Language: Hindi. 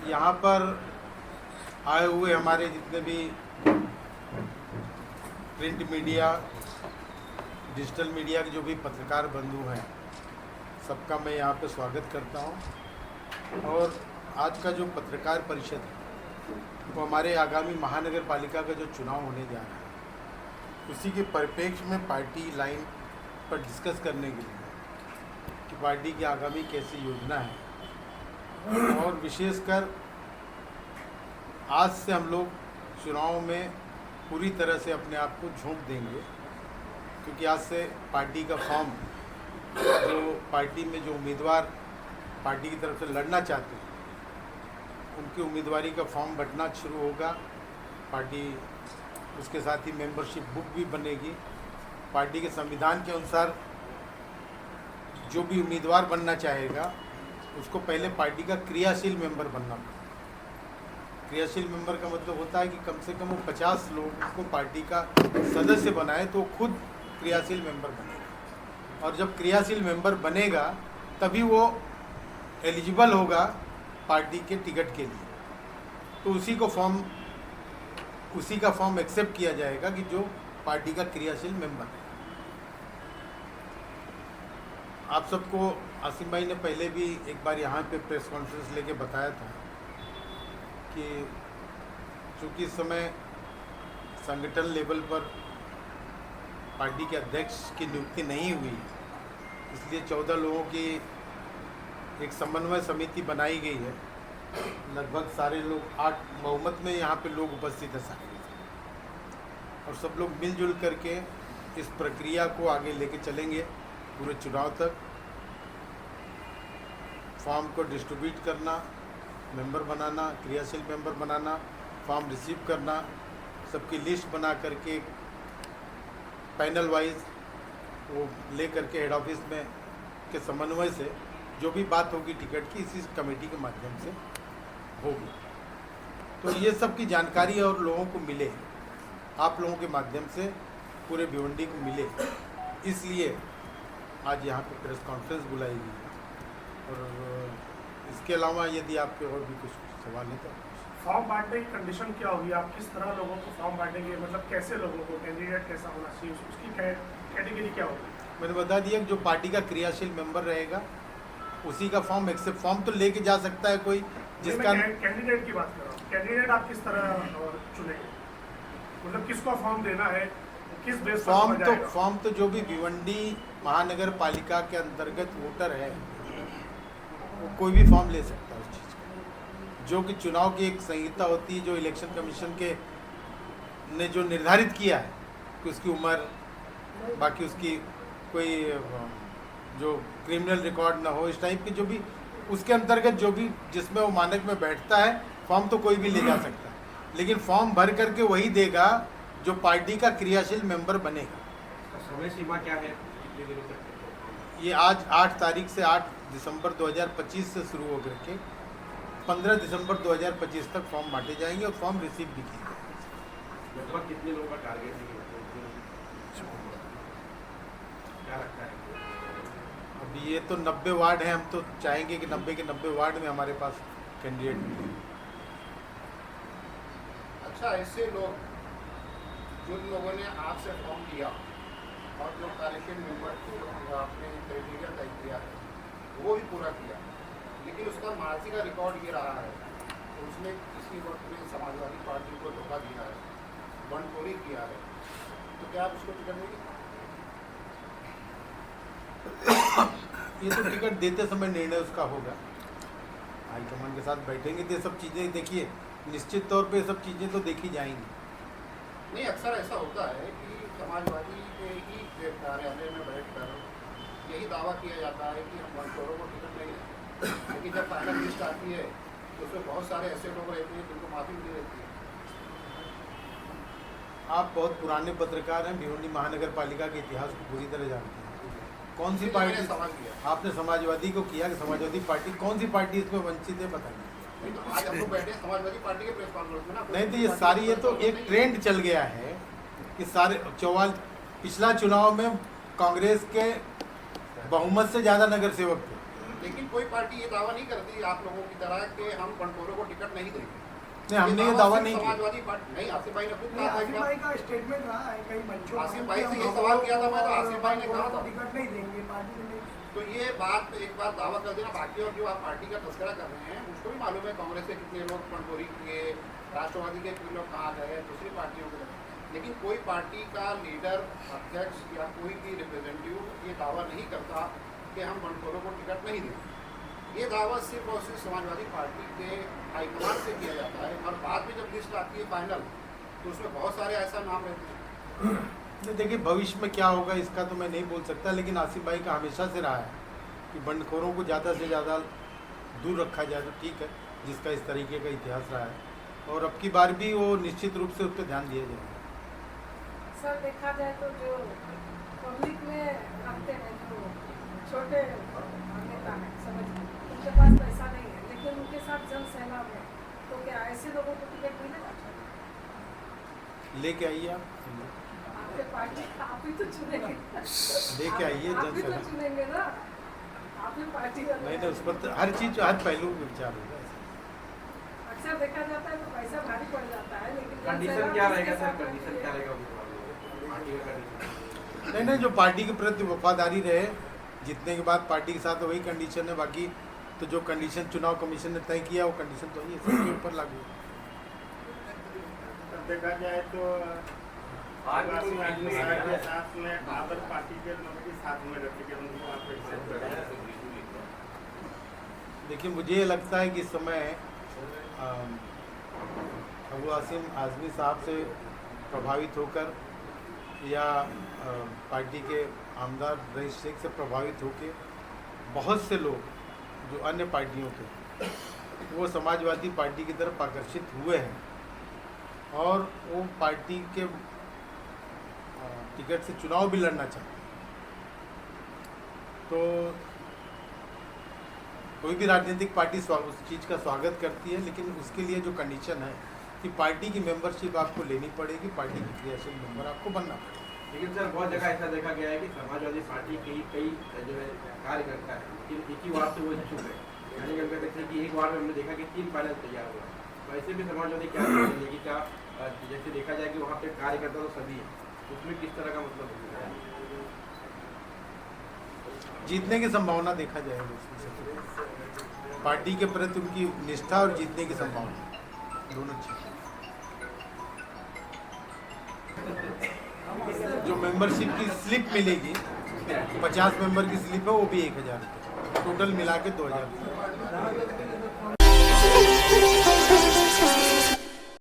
यहाँ पर आए हुए हमारे जितने भी प्रिंट मीडिया, डिजिटल मीडिया के जो भी पत्रकार बंधु हैं, सबका मैं यहाँ पे स्वागत करता हूँ। और आज का जो पत्रकार परिषद है वो हमारे आगामी महानगर पालिका का जो चुनाव होने जा रहा है उसी के परिप्रेक्ष्य में पार्टी लाइन पर डिस्कस करने के लिए कि पार्टी की आगामी कैसी योजना है। और विशेषकर आज से हम लोग चुनाव में पूरी तरह से अपने आप को झोंक देंगे, क्योंकि आज से पार्टी का फॉर्म, जो पार्टी में जो उम्मीदवार पार्टी की तरफ से लड़ना चाहते हैं उनकी उम्मीदवारी का फॉर्म बंटना शुरू होगा। पार्टी उसके साथ ही मेंबरशिप बुक भी बनेगी। पार्टी के संविधान के अनुसार जो भी उम्मीदवार बनना चाहेगा उसको पहले पार्टी का क्रियाशील मेंबर बनना पड़ेगा। क्रियाशील मेंबर का मतलब होता है कि कम से कम वो 50 लोगों को पार्टी का सदस्य बनाए तो खुद क्रियाशील मेंबर बनेगा। और जब क्रियाशील मेंबर बनेगा तभी वो एलिजिबल होगा पार्टी के टिकट के लिए। तो उसी का फॉर्म एक्सेप्ट किया जाएगा कि जो पार्टी का क्रियाशील मेंबर है। आप सबको आसिम भाई ने पहले भी एक बार यहाँ पे प्रेस कॉन्फ्रेंस लेके बताया था कि चूँकि इस समय संगठन लेवल पर पार्टी के अध्यक्ष की नियुक्ति नहीं हुई, इसलिए 14 लोगों की एक समन्वय समिति बनाई गई है। लगभग सारे लोग 8 बहुमत में यहाँ पे लोग उपस्थित है सारे, और सब लोग मिलजुल करके इस प्रक्रिया को आगे लेके चलेंगे पूरे चुनाव तक। फॉर्म को डिस्ट्रीब्यूट करना, मेंबर बनाना, क्रियाशील मेंबर बनाना, फॉर्म रिसीव करना, सबकी लिस्ट बना करके पैनल वाइज वो ले करके हेड ऑफिस में के समन्वय से जो भी बात होगी टिकट की इसी कमेटी के माध्यम से होगी। तो ये सब की जानकारी और लोगों को मिले, आप लोगों के माध्यम से पूरे भिवंडी को मिले, इसलिए आज यहाँ पे प्रेस कॉन्फ्रेंस बुलाई गई है। और इसके अलावा यदि आपके और भी कुछ सवाल है तो। फॉर्म बांटने की कंडीशन क्या होगी? आप किस तरह लोगों को फॉर्म बांटेंगे? मतलब कैसे लोगों को, कैंडिडेट कैसा होना चाहिए, उसकी कैटेगरी क्या होगी? मैंने बता दिया कि जो पार्टी का क्रियाशील मेंबर रहेगा उसी का फॉर्म एक्सेप्ट फॉर्म तो लेके जा सकता है कोई जिसका। कैंडिडेट की बात कर रहा हूँ। कैंडिडेट आप किस तरह चुनेंगे? मतलब किसको फॉर्म देना है, किस बेस पर? फॉर्म तो जो भी भिवंडी महानगर पालिका के अंतर्गत वोटर है वो कोई भी फॉर्म ले सकता है उस चीज़ का। जो कि चुनाव की एक संहिता होती है, जो इलेक्शन कमीशन के ने जो निर्धारित किया है कि उसकी उम्र, बाकी उसकी कोई जो क्रिमिनल रिकॉर्ड ना हो, इस टाइप के जो भी उसके अंतर्गत जो भी जिसमें वो मानक में बैठता है, फॉर्म तो कोई भी ले जा सकता है। लेकिन फॉर्म भर करके वही देगा जो पार्टी का क्रियाशील मेंबर बनेगा। समय सीमा क्या है, कितने दिनों तक? ये आज 8 तारीख से 8 दिसंबर 2025 से शुरू होकर के 15 दिसंबर 2025 तक फॉर्म बांटे जाएंगे और फॉर्म रिसीव भी किए जाएंगे। लगभग कितने लोगों का टारगेट है, क्या लगता है? अभी ये तो 90 वार्ड हैं, हम तो चाहेंगे कि 90 के 90 वार्ड में हमारे पास कैंडिडेट मिले। अच्छा, ऐसे लोग जिन लोगों ने आपसे फॉर्म लिया और जो कार्यशील मेंबर को आपने क्राइटेरिया तय किया है वो भी पूरा किया, लेकिन उसका मार्सी का रिकॉर्ड ये रहा है तो उसने किसी वक्त में समाजवादी पार्टी को धोखा दिया है, बंडखोरी किया है, तो क्या आप उसको टिकट देंगे? ये तो टिकट देते समय निर्णय उसका होगा, हाईकमान के साथ बैठेंगे तो ये सब चीज़ें देखिए, निश्चित तौर पे ये सब चीज़ें तो देखी जाएंगी। नहीं, अक्सर ऐसा होता है कि समाजवादी के ही कार्यालय में बैठकर यही दावा किया जाता है कि हम बंडखोरों को टिकट नहीं देते, लेकिन जब फाइनल लिस्ट आती है तो उसमें बहुत सारे ऐसे लोग रहते हैं जिनको माफ़ी मिली रहती है। आप बहुत पुराने पत्रकार हैं, भिवंडी महानगर पालिका के इतिहास को पूरी तरह जानते हैं। कौन सी पार्टी सवाल किया आपने समाजवादी को किया कि समाजवादी पार्टी, कौन सी पार्टी इसमें वंचित है बताइए? तो आज हम लोग बैठे हैं समाजवादी पार्टी के प्रेस कॉन्फ्रेंस में ना। नहीं तो ये सारी, ये तो एक ट्रेंड चल गया है कि सारे पिछला चुनाव में कांग्रेस के बहुमत से ज़्यादा नगर सेवक थे, लेकिन कोई पार्टी ये दावा नहीं करती आप लोगों की तरह कि हम बंटवारों को टिकट नहीं देंगे। नहीं, हमने ये दावा नहीं किया। समाजवादी पार्टी नहीं, आसिफ भाई ने खुद नहीं, कहा था आसिफ भाई का स्टेटमेंट रहा है कई मंचों पर आसिफ भाई कि से हम ये सवाल किया था मैं, तो आसिफ भाई ने कहा था टिकट नहीं देंगे पार्टी में नहीं। तो ये बात एक बार दावा कर देना, बाकी और जो आप पार्टी का तस्करा कर रहे हैं उसको भी मालूम है कांग्रेस के कितने लोग पंडोरी किए, राष्ट्रवादी के कितने लोग कहाँ गए, दूसरी पार्टियों के लोग। लेकिन कोई पार्टी का लीडर, अध्यक्ष या कोई भी रिप्रेजेंटेटिव ये दावा नहीं करता कि हम बंटवारों को टिकट नहीं देंगे। ये दावा सिर्फ और सिर्फ समाजवादी पार्टी के हाईकमान से किया जाता है, और बाद में जब लिस्ट आती है फाइनल तो उसमें बहुत सारे ऐसा नाम रहते हैं। नहीं, देखिए भविष्य में क्या होगा इसका तो मैं नहीं बोल सकता, लेकिन आसिफ भाई का हमेशा से रहा है कि बंडखोरों को ज़्यादा से ज़्यादा दूर रखा जाए तो ठीक है, जिसका इस तरीके का इतिहास रहा है, और अब की बार भी वो निश्चित रूप से उस पर ध्यान दिया जाएगा। सर देखा जाए तो जो पब्लिक में रखते हैं जो छोटे नेता हैं, समझ उनके पास पैसा नहीं है लेकिन उनके साथ जन सैलाब है, तो क्या ऐसे लोगों को टिकट मिलेगा? लेके आइए आप, आपके पार्टी आप ही तो चुनेंगे, लेके आइए आप जन ही तो सैलाब। चुनेंगे ना, आप ही पार्टी वाले। नहीं, उस पर तो हर चीज़ हर पहलू में विचार होगा। अक्सर देखा जाता है तो पैसा भारी पड़ जाता है, लेकिन जन कंडीशन सैलाब क्या जिसके रहेगा सर, साथ कंडीशन रहती क्या है। रहेगा पार्टी का कंडीशन? नहीं नहीं, जो पार्टी के प्रति वफादारी रहे, जीतने के बाद पार्टी के साथ वही कंडीशन है। बाकी तो जो कंडीशन चुनाव कमीशन ने तय किया वो कंडीशन तो ही है, सबके ऊपर लागू है। देखा जाए तो आदिवासी आदमी के साथ में अदर पार्टी के लोग भी साथ में रहते हैं, उनको आप एक्सेप्ट करें। देखिए मुझे ये लगता है कि इस समय अबू आसिम आज़मी साहब से प्रभावित होकर या पार्टी के आमदार रईस शेख से प्रभावित होकर बहुत से लोग जो अन्य पार्टियों के वो समाजवादी पार्टी की तरफ आकर्षित हुए हैं, और वो पार्टी के टिकट से चुनाव भी लड़ना चाहते हैं। तो कोई भी राजनीतिक पार्टी उस चीज़ का स्वागत करती है, लेकिन उसके लिए जो कंडीशन है कि पार्टी की मेंबरशिप आपको लेनी पड़ेगी, पार्टी की क्रियाशील मेंबर आपको बनना पड़ेगा। लेकिन सर बहुत जगह ऐसा देखा गया है कि समाजवादी पार्टी के कई जो है कार्यकर्ता है, लेकिन एक ही वार्ड से वो इच्छुक है। यानी कि देखते कि एक वार्ड में हमने देखा कि 3 पैनल तैयार हुआ है, तो ऐसे भी समाजवादी क्या करेंगे कि क्या जैसे देखा जाए कि वहाँ पे कार्यकर्ता तो सभी है, उसमें किस तरह का मतलब होता है? जीतने की संभावना देखा जाएगा उसमें, पार्टी के प्रति उनकी निष्ठा और जीतने की संभावना दोनों चीज़। जो मेंबरशिप की स्लिप मिलेगी 50 मेंबर की स्लिप है, वो भी 1000 रुपये, टोटल मिला के 2000 रुपये।